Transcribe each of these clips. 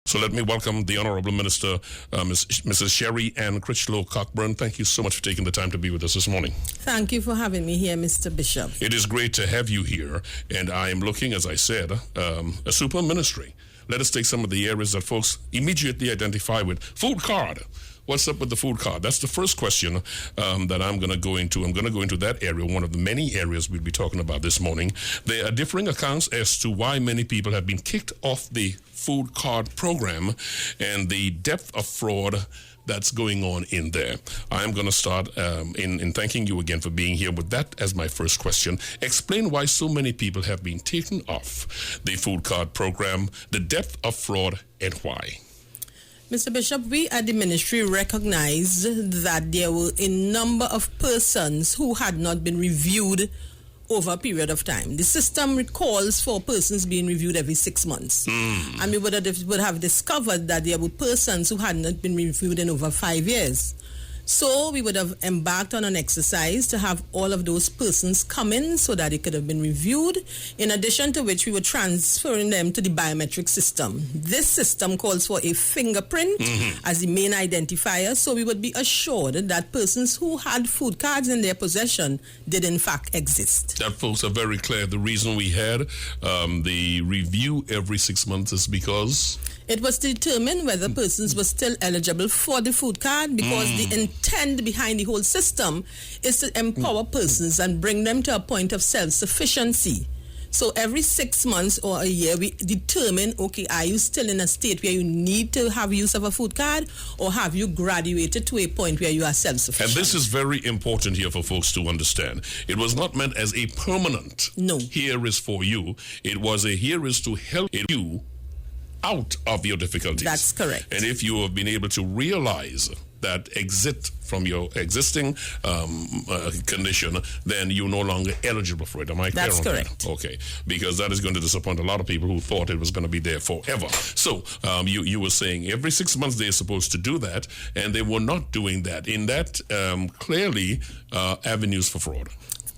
So let me welcome the Honorable Minister, Mrs. Cherrie-Ann Critchlow-Cockburn. Thank you so much for taking the time to be with us this morning. Thank you for having me here, Mr. Bishop. It is great to have you here, and I am looking, as I said, a super ministry. Let us take some of the areas that folks immediately identify with. Food card. What's up with the food card? That's the first question that I'm going to go into. I'm going to go into that area, one of the many areas we'll be talking about this morning. There are differing accounts as to why many people have been kicked off the food card program and the depth of fraud that's going on in there. I'm going to start in thanking you again for being here with that as my first question. Explain why so many people have been taken off the food card program, the depth of fraud, and why. Mr. Bishop, we at the ministry recognized that there were a number of persons who had not been reviewed over a period of time. The system calls for persons being reviewed every 6 months. And we would have discovered that there were persons who had not been reviewed in over 5 years. So we would have embarked on an exercise to have all of those persons come in so that it could have been reviewed, in addition to which we were transferring them to the biometric system. This system calls for a fingerprint as the main identifier, so we would be assured that persons who had food cards in their possession did in fact exist. That folks are very clear. The reason we had the review every 6 months is because it was to determine whether persons were still eligible for the food card, because the intent behind the whole system is to empower persons and bring them to a point of self-sufficiency. So every 6 months or a year, we determine, okay, are you still in a state where you need to have use of a food card, or have you graduated to a point where you are self-sufficient? And this is very important here for folks to understand. It was not meant as a permanent, no, here is for you. It was a here is to help you out of your difficulties. That's correct. And if you have been able to realize that exit from your existing condition, then you're no longer eligible for it. Am I clear on that? That's correct. Okay, because that is going to disappoint a lot of people who thought it was going to be there forever. So you were saying every 6 months they're supposed to do that, and they were not doing that. In that, clearly, avenues for fraud.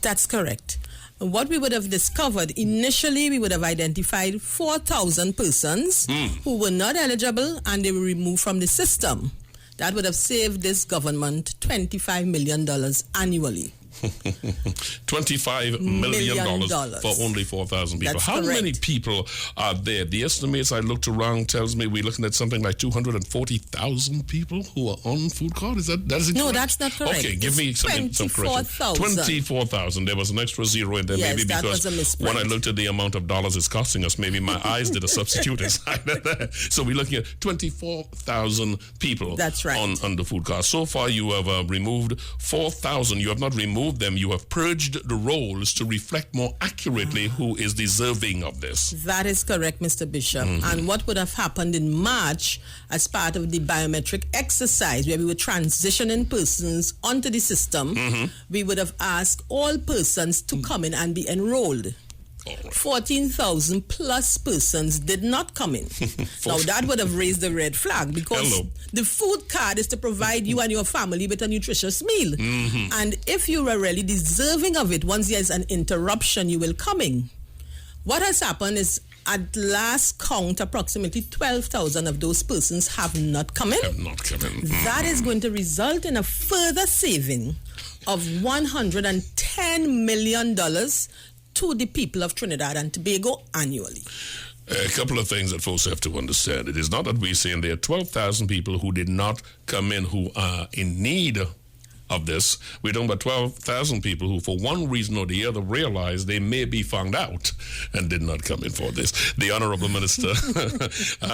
That's correct. What we would have discovered, initially we would have identified 4,000 persons who were not eligible and they were removed from the system. That would have saved this government $25 million annually. $25 million for only 4,000 people. That's How correct. many people are there? The estimates I looked around tells me we're looking at something like 240,000 people who are on food card. Is it No, correct? that's not correct. Okay, give me some correction. 24,000. There was an extra zero in there, yes, maybe that because was a misprint. when I looked at the amount of dollars it's costing us, maybe my eyes did a substitute inside of that. So we're looking at 24,000 people. That's right. on the food card. So far, you have removed 4,000. You have not removed them. You have purged the rolls to reflect more accurately who is deserving of this. That is correct, Mr. Bishop. And what would have happened in March as part of the biometric exercise, where we were transitioning persons onto the system, we would have asked all persons to come in and be enrolled. Right. 14,000 plus persons did not come in. Now that would have raised the red flag, because the food card is to provide you and your family with a nutritious meal. And if you are really deserving of it, once there's an interruption, you will come in. What has happened is, at last count, approximately 12,000 of those persons have not come in. That is going to result in a further saving of $110 million to the people of Trinidad and Tobago annually. A couple of things that folks have to understand. It is not that we're saying there are 12,000 people who did not come in who are in need of this. We're talking about 12,000 people who, for one reason or the other, realized they may be found out and did not come in for this. The Honorable Minister,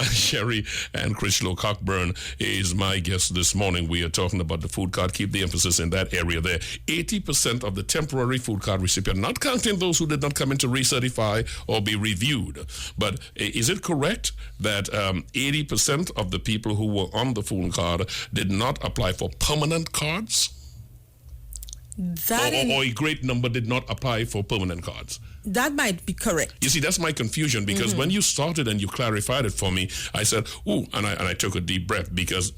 Cherrie-Ann Critchlow-Cockburn, is my guest this morning. We are talking about the food card. Keep the emphasis in that area there. 80% of the temporary food card recipient, not counting those who did not come in to recertify or be reviewed. But is it correct that 80% of the people who were on the food card did not apply for permanent cards? Or a great number did not apply for permanent cards? That might be correct. You see, that's my confusion, because when you started and you clarified it for me, I said, ooh, and I took a deep breath, because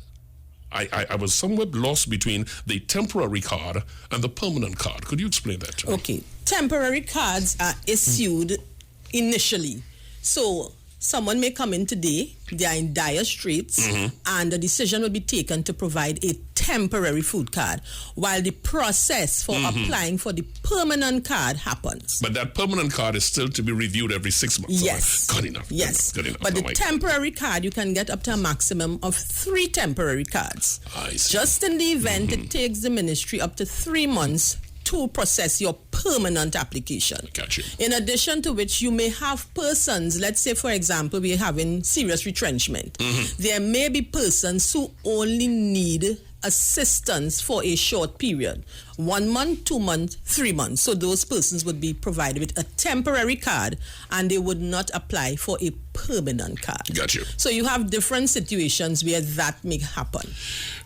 I was somewhat lost between the temporary card and the permanent card. Could you explain that to me? Okay. Temporary cards are issued initially. So someone may come in today, they are in dire straits, and the decision will be taken to provide a temporary food card while the process for applying for the permanent card happens. But that permanent card is still to be reviewed every 6 months. Yes. Good enough. Yes. Good enough. But the temporary card, you can get up to a maximum of 3 temporary cards. I see. Just in the event it takes the ministry up to 3 months to process your permanent application. Gotcha. In addition to which, you may have persons, let's say, for example, we're having serious retrenchment. There may be persons who only need assistance for a short period, 1 month, 2 months, 3 months. So those persons would be provided with a temporary card and they would not apply for a permanent card. Got you. So you have different situations where that may happen.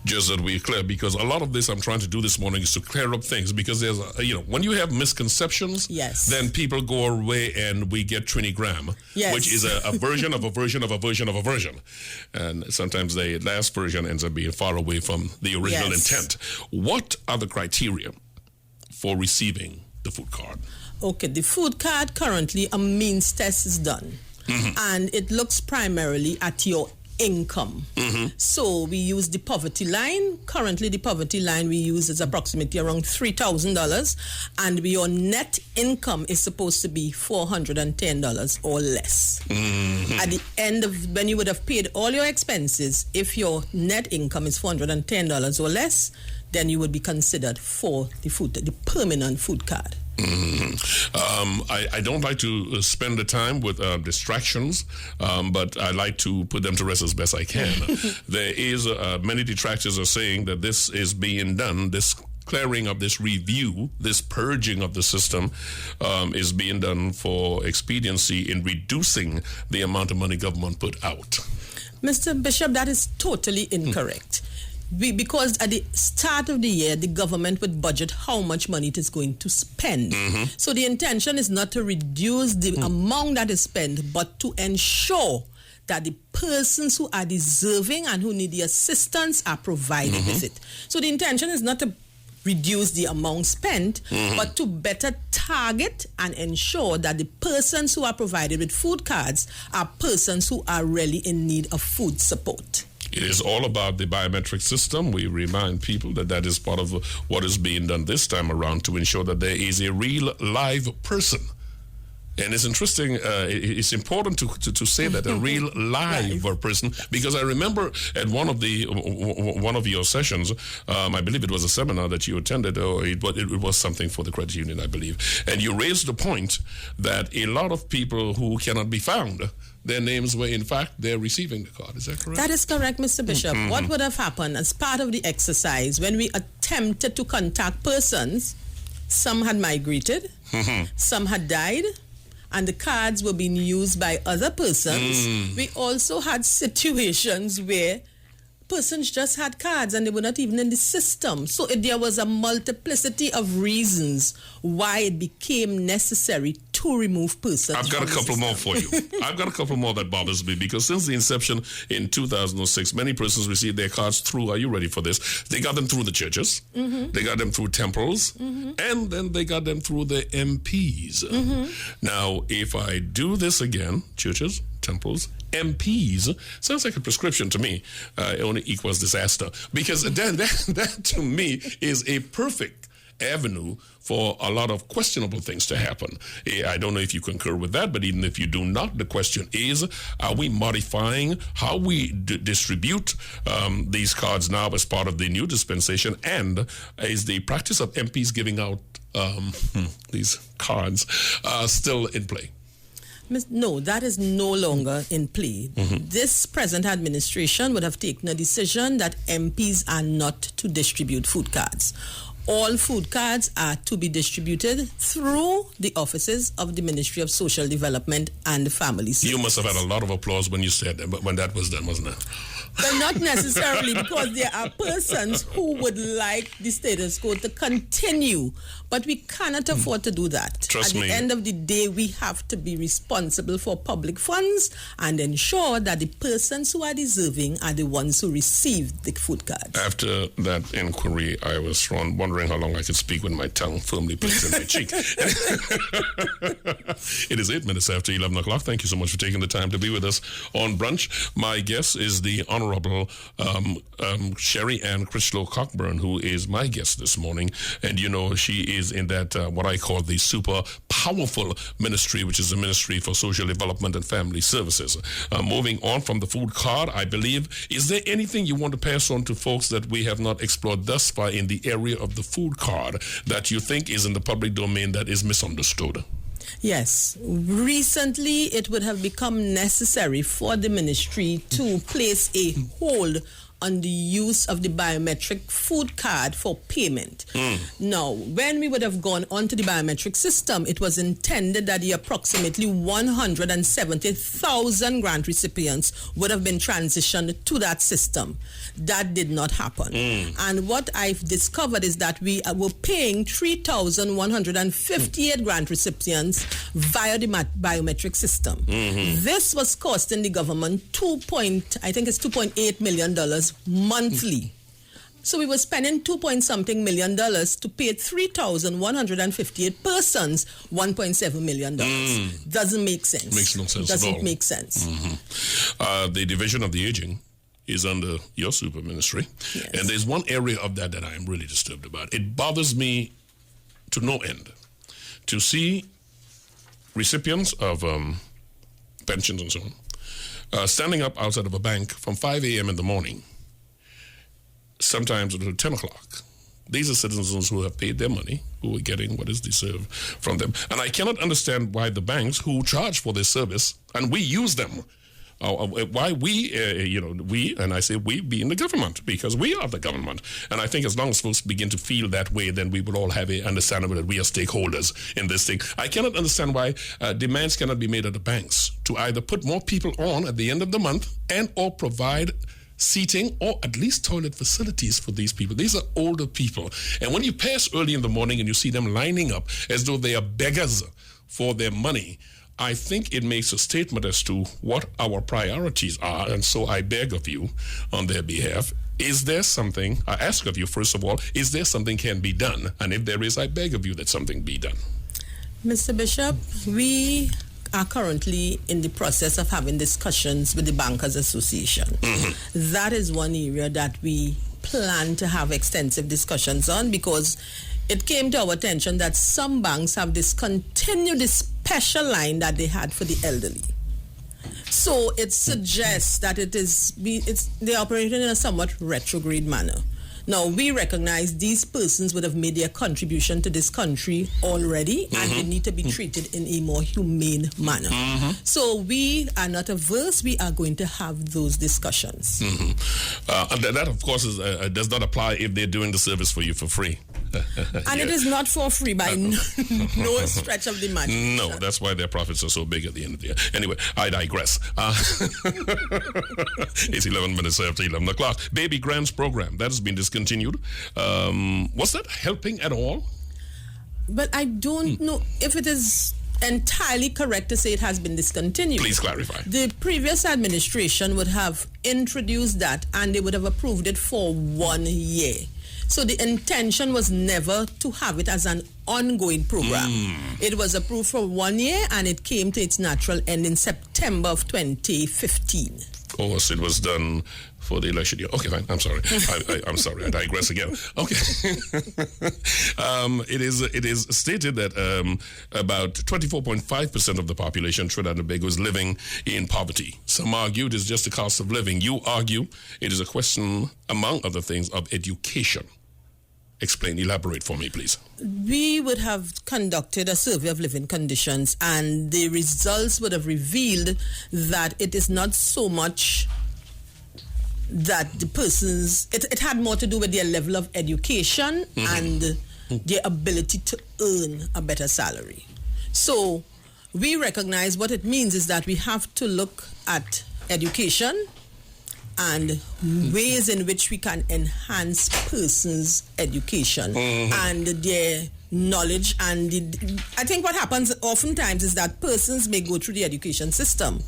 Just that we're clear, because a lot of this I'm trying to do this morning is to clear up things, because there's, when you have misconceptions, yes, then people go away and we get trinigram, yes, which is a version of a version of a version of a version. And sometimes the last version ends up being far away from the original yes, intent. What are the criteria for receiving the food card? Okay, the food card currently, a means test is done. And it looks primarily at your income. So we use the poverty line. Currently, the poverty line we use is approximately around $3,000, and your net income is supposed to be $410 or less. At the end of when you would have paid all your expenses, if your net income is $410 or less, then you would be considered for the permanent food card. I don't like to spend the time with distractions, but I like to put them to rest as best I can. There is many detractors are saying that this is being done, this clearing of this review, this purging of the system is being done for expediency in reducing the amount of money government put out. Mr. Bishop, that is totally incorrect. Because at the start of the year, the government would budget how much money it is going to spend. So the intention is not to reduce the amount that is spent, but to ensure that the persons who are deserving and who need the assistance are provided with it. So the intention is not to reduce the amount spent, but to better target and ensure that the persons who are provided with food cards are persons who are really in need of food support. It is all about the biometric system. We remind people that that is part of what is being done this time around to ensure that there is a real live person. And it's interesting, it's important to say that a real live person, because I remember at one of your sessions, I believe it was a seminar that you attended, or it was something for the credit union, I believe, and you raised the point that a lot of people who cannot be found, their names were in fact they're receiving the card. Is that correct? That is correct, Mr. Bishop. What would have happened as part of the exercise when we attempted to contact persons? Some had migrated, some had died, and the cards were being used by other persons. We also had situations where persons just had cards and they were not even in the system. So there was a multiplicity of reasons why it became necessary to remove persons. I've got a couple more for you. I've got a couple more that bothers me, because since the inception in 2006, many persons received their cards through, are you ready for this? They got them through the churches, they got them through temples, and then they got them through the MPs. Now, if I do this again, churches, temples, MPs, sounds like a prescription to me. It only equals disaster, because that to me is a perfect avenue for a lot of questionable things to happen. I don't know if you concur with that, but even if you do not, the question is, are we modifying how we distribute these cards now as part of the new dispensation, and is the practice of MPs giving out these cards still in play? No, that is no longer in play. This present administration would have taken a decision that MPs are not to distribute food cards. All food cards are to be distributed through the offices of the Ministry of Social Development and Family Services. You must have had a lot of applause when you said that, but when that was done, wasn't it? But not necessarily, because there are persons who would like the status quo to continue, but we cannot afford to do that. Trust me. At the end of the day, we have to be responsible for public funds and ensure that the persons who are deserving are the ones who receive the food cards. After that inquiry, I was wondering wondering how long I could speak with my tongue firmly placed in my cheek. It is 8 minutes after 11 o'clock. Thank you so much for taking the time to be with us on Brunch. My guest is the Honorable Cherrie-Ann Critchlow-Cockburn, who is my guest this morning. And, you know, she is in that, what I call the super powerful ministry, which is the Ministry for Social Development and Family Services. Moving on from the food card, I believe, is there anything you want to pass on to folks that we have not explored thus far in the area of the food card that you think is in the public domain that is misunderstood? Yes. Recently, it would have become necessary for the ministry to place a hold on the use of the biometric food card for payment. Now, when we would have gone onto the biometric system, it was intended that the approximately 170,000 grant recipients would have been transitioned to that system. That did not happen. And what I've discovered is that we were paying 3,158 grant recipients via the biometric system. This was costing the government $2.8 million monthly. So we were spending $2-something million to pay 3,158 persons $1.7 million. Doesn't make sense. Makes no sense Doesn't at all. make sense. The Division of the Aging is under your super ministry. Yes. And there's one area of that I am really disturbed about. It bothers me to no end to see recipients of pensions and so on standing up outside of a bank from 5 a.m. in the morning, sometimes until 10 o'clock. These are citizens who have paid their money, who are getting what is deserved from them. And I cannot understand why the banks who charge for this service, and we use them, why we, we, and I say we being the government, because we are the government. And I think as long as folks begin to feel that way, then we will all have a understanding that we are stakeholders in this thing. I cannot understand why demands cannot be made of the banks to either put more people on at the end of the month and or provide seating or at least toilet facilities for these people. These are older people. And when you pass early in the morning and you see them lining up as though they are beggars for their money, I think it makes a statement as to what our priorities are. And so I beg of you on their behalf, is there something, I ask of you first of all, is there something can be done? And if there is, I beg of you that something be done. Mr. Bishop, we are currently in the process of having discussions with the Bankers Association. That is one area that we plan to have extensive discussions on, because it came to our attention that some banks have discontinued the special line that they had for the elderly. So it suggests that they're operating in a somewhat retrograde manner. Now, we recognize these persons would have made their contribution to this country already, and they need to be treated in a more humane manner. So we are not averse. We are going to have those discussions. And that, of course, does not apply if they're doing the service for you for free. And it is not for free by no stretch of the imagination. No, that's why their profits are so big at the end of the year. Anyway, I digress. It's 11 minutes after 11 o'clock. Baby Grants program, that has been discontinued. Was that helping at all? But I don't know if it is entirely correct to say it has been discontinued. Please clarify. The previous administration would have introduced that, and they would have approved it for 1 year. So the intention was never to have it as an ongoing program. It was approved for 1 year, and it came to its natural end in September of 2015. Of course, it was done for the election year. Okay, fine. I'm sorry. I'm sorry. I digress again. Okay. It is stated that about 24.5% of the population, Trinidad and Tobago, is living in poverty. Some argue it is just the cost of living. You argue it is a question, among other things, of education. Explain, elaborate for me, please. We would have conducted a survey of living conditions, and the results would have revealed that it is not so much that the persons, it had more to do with their level of education and their ability to earn a better salary. So we recognize what it means is that we have to look at education and ways in which we can enhance persons' education and their knowledge. And I think what happens oftentimes is that persons may go through the education system.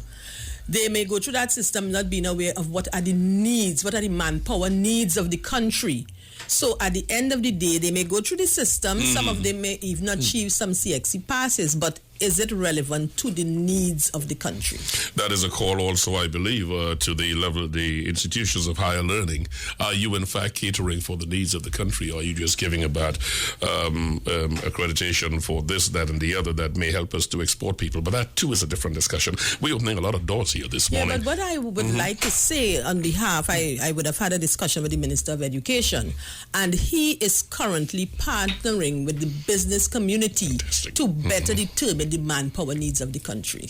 They may go through that system not being aware of what are the needs, what are the manpower needs of the country. So at the end of the day, they may go through the system. Some of them may even achieve some CXC passes, but is it relevant to the needs of the country? That is a call also, I believe, to the institutions of higher learning. Are you, in fact, catering for the needs of the country, or are you just giving about accreditation for this, that, and the other that may help us to export people? But that, too, is a different discussion. We're opening a lot of doors here this morning. Yeah, but what I would like to say on behalf, I would have had a discussion with the Minister of Education, and he is currently partnering with the business community to better determine the manpower needs of the country.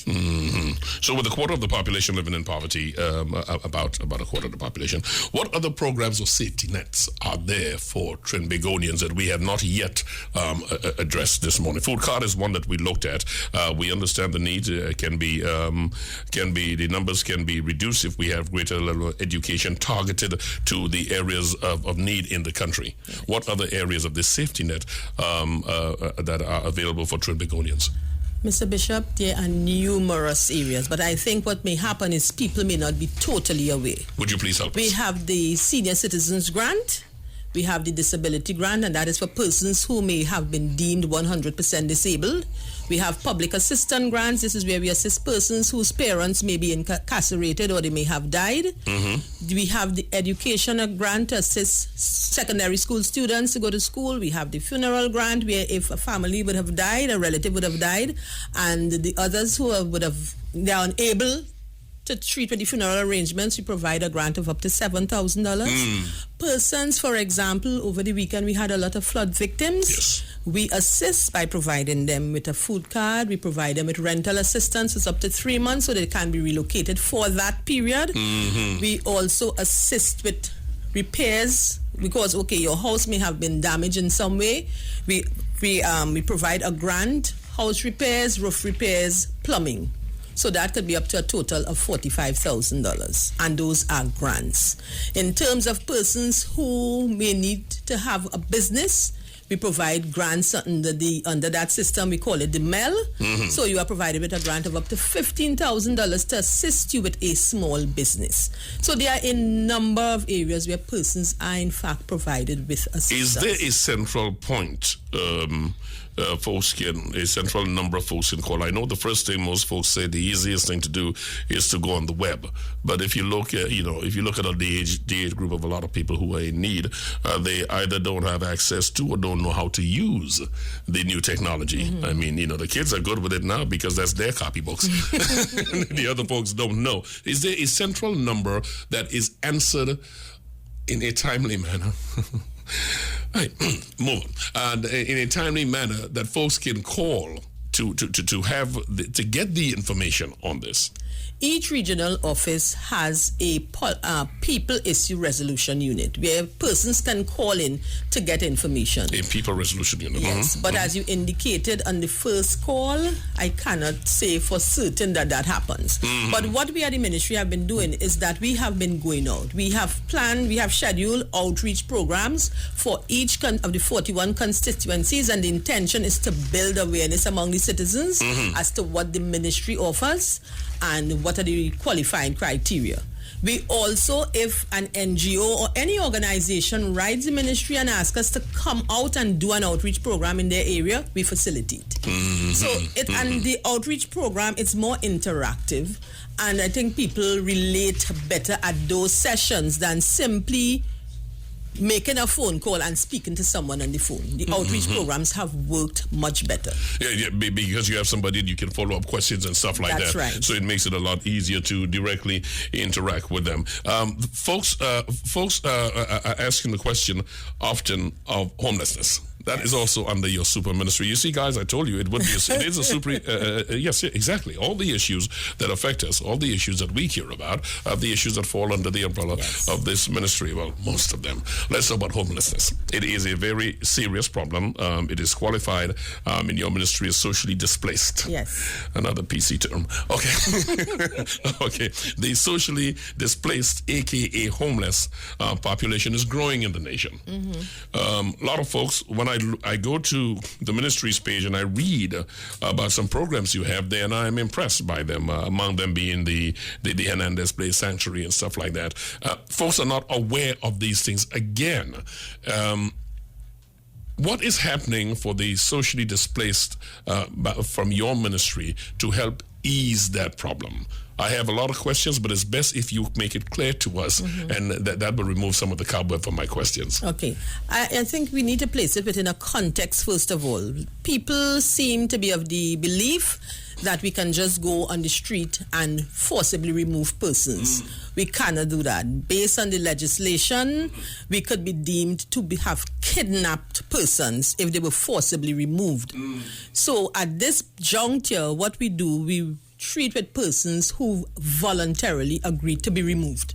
So with a quarter of the population living in poverty, about a quarter of the population, what other programs or safety nets are there for Trinbagonians that we have not yet addressed this morning? Food card is one that we looked at. We understand the need the numbers can be reduced if we have greater level of education targeted to the areas of need in the country. What other areas of this safety net that are available for Trinbagonians? Mr. Bishop, there are numerous areas, but I think what may happen is people may not be totally aware. Would you please help us? We have the Senior Citizens Grant, we have the Disability Grant, and that is for persons who may have been deemed 100% disabled. We have Public Assistance Grants. This is where we assist persons whose parents may be incarcerated or they may have died. We have the Education Grant to assist secondary school students to go to school. We have the Funeral Grant, where if a family would have died, a relative would have died, and the others who they are unable to treat with the funeral arrangements, we provide a grant of up to $7,000. Persons, for example, over the weekend we had a lot of flood victims. Yes. We assist by providing them with a food card. We provide them with rental assistance. It's up to 3 months, so they can be relocated for that period. We also assist with repairs because, your house may have been damaged in some way. We provide a grant, house repairs, roof repairs, plumbing. So that could be up to a total of $45,000, and those are grants. In terms of persons who may need to have a business, we provide grants under that system. We call it the MEL. So you are provided with a grant of up to $15,000 to assist you with a small business. So there are a number of areas where persons are in fact provided with assistance. Is there a central point? A central number of folks can call. I know the first thing most folks say the easiest thing to do is to go on the web. But if you look at, the age group of a lot of people who are in need, they either don't have access to or don't know how to use the new technology. I mean, the kids are good with it now because that's their copybooks. The other folks don't know. Is there a central number that is answered in a timely manner? Right, move on. And in a timely manner that folks can call to get the information on this. Each regional office has a people issue resolution unit where persons can call in to get information. A people resolution unit. Yes, but as you indicated on the first call, I cannot say for certain that happens. But what we at the ministry have been doing is that we have been going out. We have scheduled outreach programs for each of the 41 constituencies, and the intention is to build awareness among the citizens as to what the ministry offers and what are the qualifying criteria. We also, if an NGO or any organization writes the ministry and asks us to come out and do an outreach program in their area, we facilitate. And the outreach program, it's more interactive, and I think people relate better at those sessions than simply making a phone call and speaking to someone on the phone. The outreach programs have worked much better. Yeah, because you have somebody you can follow up questions and stuff like That's that. Right. So it makes it a lot easier to directly interact with them. Folks are asking the question often of homelessness. That is also under your super ministry. You see, guys, I told you it is a super. Yes, exactly. All the issues that affect us, all the issues that we care about, are the issues that fall under the umbrella of this ministry. Well, most of them. Let's talk about homelessness. It is a very serious problem. It is qualified in your ministry as socially displaced. Yes. Another PC term. Okay. Okay. The socially displaced, aka homeless, population is growing in the nation. A lot of folks, when I I go to the ministry's page and I read about some programs you have there, and I am impressed by them. Among them being the Hernandez Place Sanctuary and stuff like that. Folks are not aware of these things. Again, what is happening for the socially displaced from your ministry to help ease that problem? I have a lot of questions, but it's best if you make it clear to us, and that will remove some of the cobweb from my questions. Okay. I think we need to place it within a context, first of all. People seem to be of the belief that we can just go on the street and forcibly remove persons. We cannot do that. Based on the legislation, we could be deemed to have kidnapped persons if they were forcibly removed. So at this juncture, what we do, we treat with persons who voluntarily agreed to be removed.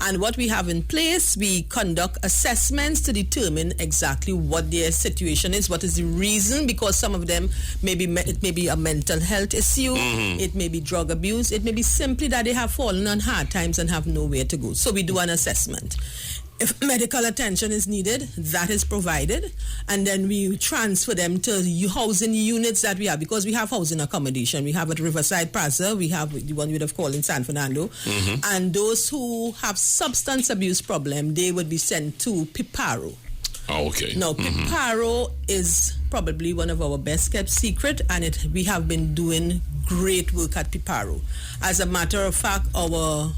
And what we have in place, we conduct assessments to determine exactly what their situation is, what is the reason, because some of them it may be a mental health issue, it may be drug abuse, it may be simply that they have fallen on hard times and have nowhere to go. So we do an assessment. If medical attention is needed, that is provided, and then we transfer them to housing units that we have, because we have housing accommodation. We have at Riverside Plaza, we have the one we'd have called in San Fernando, and those who have substance abuse problem, they would be sent to Piparo. Oh, okay. Now, Piparo is probably one of our best kept secret, and we have been doing great work at Piparo. As a matter of fact, our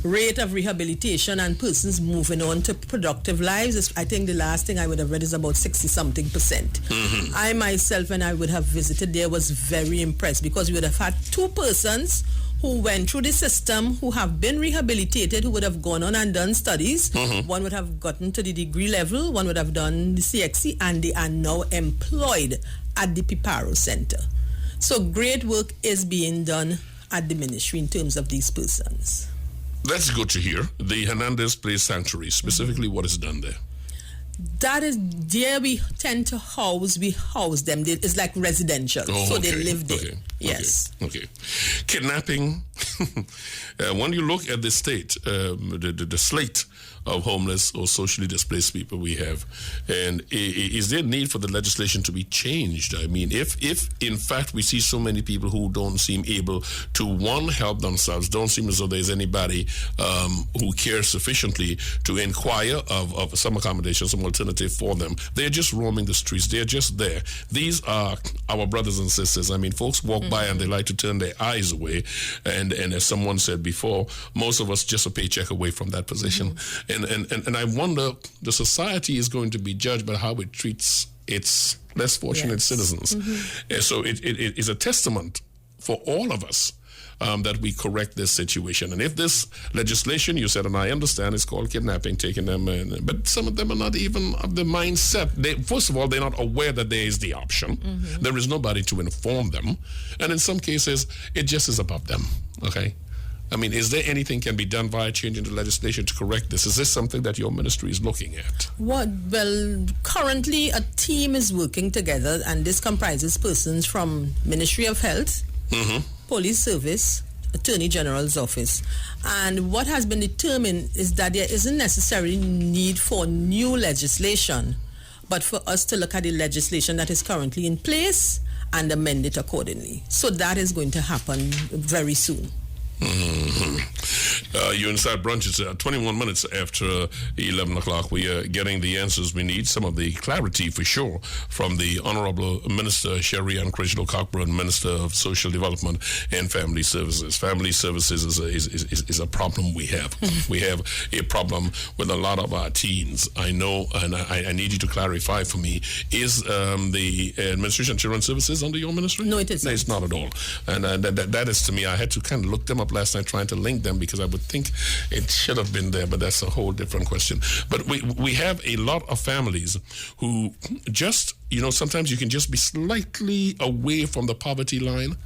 rate of rehabilitation and persons moving on to productive lives is, I think the last thing I would have read is about 60-something%. I myself, when I would have visited there, was very impressed, because we would have had 2 persons who went through the system, who have been rehabilitated, who would have gone on and done studies. One would have gotten to the degree level, one would have done the CXC, and they are now employed at the Piparo Center. So great work is being done at the ministry in terms of these persons. That's good to hear. The Hernandez Place Sanctuary, specifically what is done there? That is, there we tend to house them. It's like residential, so they live there. Okay. Yes. Okay. Kidnapping. When you look at the state, the slate of homeless or socially displaced people we have, and is there need for the legislation to be changed? I mean, if in fact we see so many people who don't seem able to, one, help themselves, don't seem as though there's anybody who cares sufficiently to inquire of some accommodation, some alternative for them. They're just roaming the streets. They're just there. These are our brothers and sisters. I mean, folks walk by and they like to turn their eyes away, and as someone said before, most of us just a paycheck away from that position. And I wonder, the society is going to be judged by how it treats its less fortunate citizens. And so it is a testament for all of us that we correct this situation. And if this legislation, you said, and I understand, it's called kidnapping, taking them in, but some of them are not even of the mindset. First of all, they're not aware that there is the option. There is nobody to inform them. And in some cases, it just is above them, okay? I mean, is there anything can be done via changing the legislation to correct this? Is this something that your ministry is looking at? Well, currently a team is working together, and this comprises persons from Ministry of Health, Police Service, Attorney General's Office. And what has been determined is that there isn't necessarily need for new legislation, but for us to look at the legislation that is currently in place and amend it accordingly. So that is going to happen very soon. You're inside Brunch. It's 21 minutes after 11 o'clock. We are getting the answers we need, some of the clarity for sure, from the Honorable Minister Cherrie-Ann Critchlow-Cockburn, Minister of Social Development and Family Services. Family Services is a problem we have. We have a problem with a lot of our teens. I know, and I need you to clarify for me, is the Administration of Children's Services under your ministry? No, it isn't. No, it's not at all. And that is, to me, I had to kind of look them up last night trying to link them, because I would think it should have been there, but that's a whole different question. But we have a lot of families who just, sometimes you can just be slightly away from the poverty line,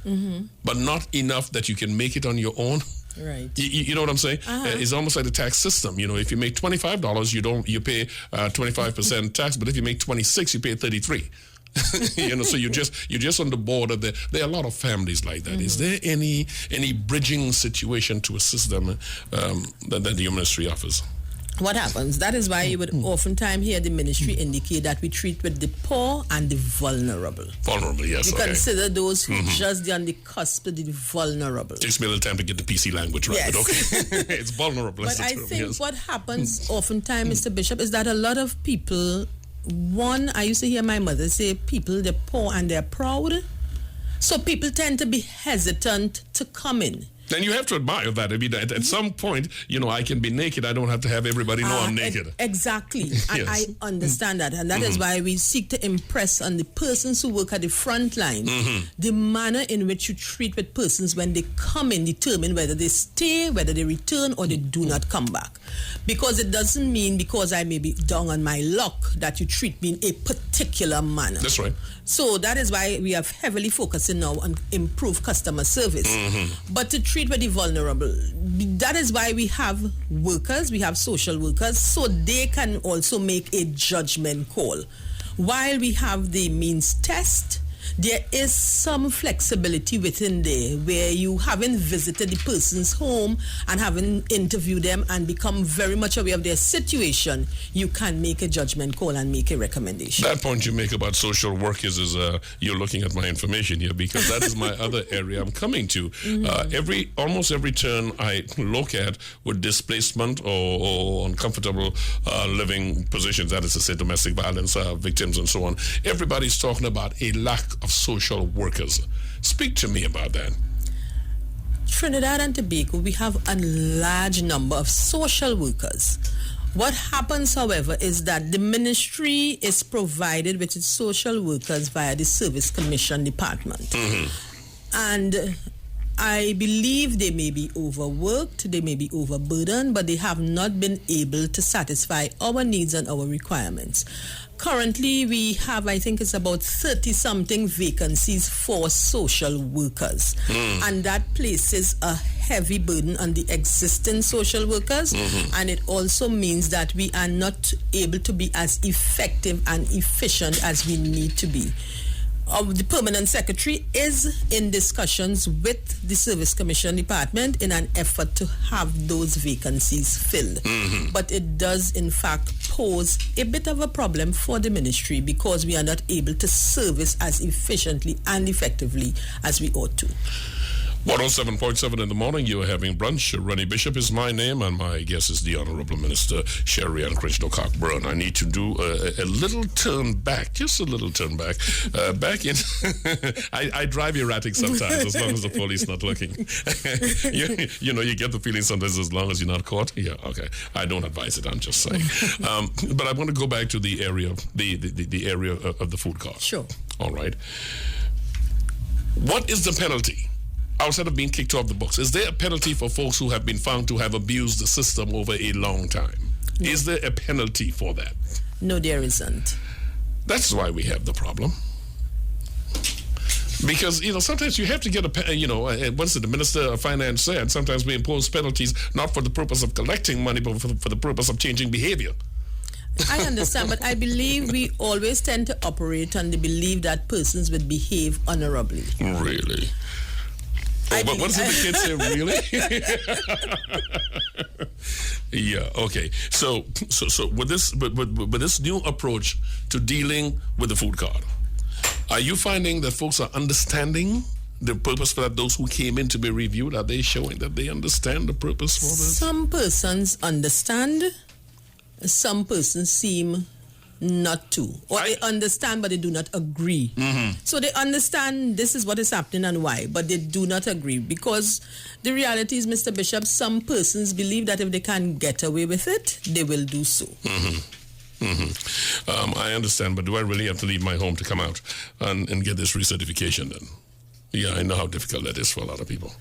but not enough that you can make it on your own. Right. You know what I'm saying? It's almost like the tax system. If you make $25, you pay 25% tax, but if you make 26, you pay 33. So you're just on the border. There are a lot of families like that. Is there any bridging situation to assist them that your ministry offers? what happens? That is why you would oftentimes hear the ministry indicate that we treat with the poor and the vulnerable. Vulnerable, yes. We consider those who just on the cusp of the vulnerable. Takes me a little time to get the PC language right, Yes. but okay. It's vulnerable. But I think what happens oftentimes, Mr. Bishop, is that a lot of people, I used to hear my mother say, people, they're poor and they're proud. So people tend to be hesitant to come in. Then you have to admire that. I mean, at some point, I can be naked. I don't have to have everybody know I'm naked. Exactly. And I understand that. And that is why we seek to impress on the persons who work at the front line. The manner in which you treat with persons when they come in determine whether they stay, whether they return, or they do not come back. Because it doesn't mean because I may be down on my luck that you treat me in a particular manner. That's right. So that is why we are heavily focusing now on improved customer service. But to treat with the vulnerable, that is why we have workers, we have social workers, so they can also make a judgment call. While we have the means test, there is some flexibility within there where you haven't visited the person's home and haven't interviewed them and become very much aware of their situation, you can make a judgment call and make a recommendation. That point you make about social workers is you're looking at my information here, because that is my other area I'm coming to. Almost every turn I look at with displacement or uncomfortable living positions, that is to say domestic violence victims and so on, everybody's talking about a lack of social workers. Speak to me about that. Trinidad and Tobago, we have a large number of social workers. What happens, however, is that the ministry is provided with its social workers via the Service Commission Department. And I believe they may be overworked, they may be overburdened, but they have not been able to satisfy our needs and our requirements. Currently, we have, I think it's about 30-something vacancies for social workers. And that places a heavy burden on the existing social workers. And it also means that we are not able to be as effective and efficient as we need to be. The permanent secretary is in discussions with the Service Commission Department in an effort to have those vacancies filled. But it does, in fact, pose a bit of a problem for the ministry because we are not able to service as efficiently and effectively as we ought to. 107.7 in the morning, you are having brunch. Rennie Bishop is my name, and my guest is the Honorable Minister Cherrie-Ann Critchlow-Cockburn. I need to do a little turn back, just a little turn back. Back in, I drive erratic sometimes, as long as the police not looking. you get the feeling sometimes as long as you're not caught. Yeah, okay. I don't advise it. I'm just saying. But I want to go back to the area, the area of the food cost. Sure. All right. What is the penalty? Outside of being kicked off the books, is there a penalty for folks who have been found to have abused the system over a long time? No. Is there a penalty for that? No, there isn't. That's why we have the problem. Because, sometimes you have to get what's it, the Minister of Finance said, sometimes we impose penalties not for the purpose of collecting money, but for the purpose of changing behavior. I understand, but I believe we always tend to operate on the belief that persons would behave honorably. Really? But what does the kid say, really? Yeah, okay. So with this new approach to dealing with the food card, are you finding that folks are understanding the purpose for that? Those who came in to be reviewed, are they showing that they understand the purpose for this? Some persons understand. Some persons seem not to, or they understand but they do not agree. So they understand this is what is happening and why, but they do not agree, because the reality is, Mr. Bishop, some persons believe that if they can get away with it, they will do so. I understand, but do I really have to leave my home to come out and get this recertification then? Yeah, I know how difficult that is for a lot of people.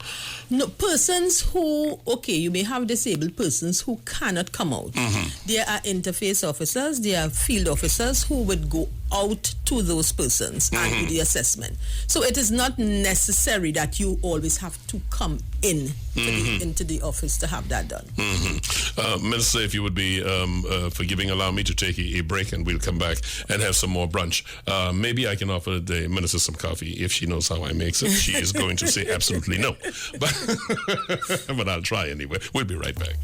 No, persons who, you may have disabled persons who cannot come out. There are interface officers, there are field officers who would go out to those persons and do the assessment. So it is not necessary that you always have to come in into the office to have that done. Minister, if you would be forgiving, allow me to take a break and we'll come back and have some more brunch. Maybe I can offer the minister some coffee if she knows how I make it. She is going to say absolutely no. But I'll try anyway. We'll be right back.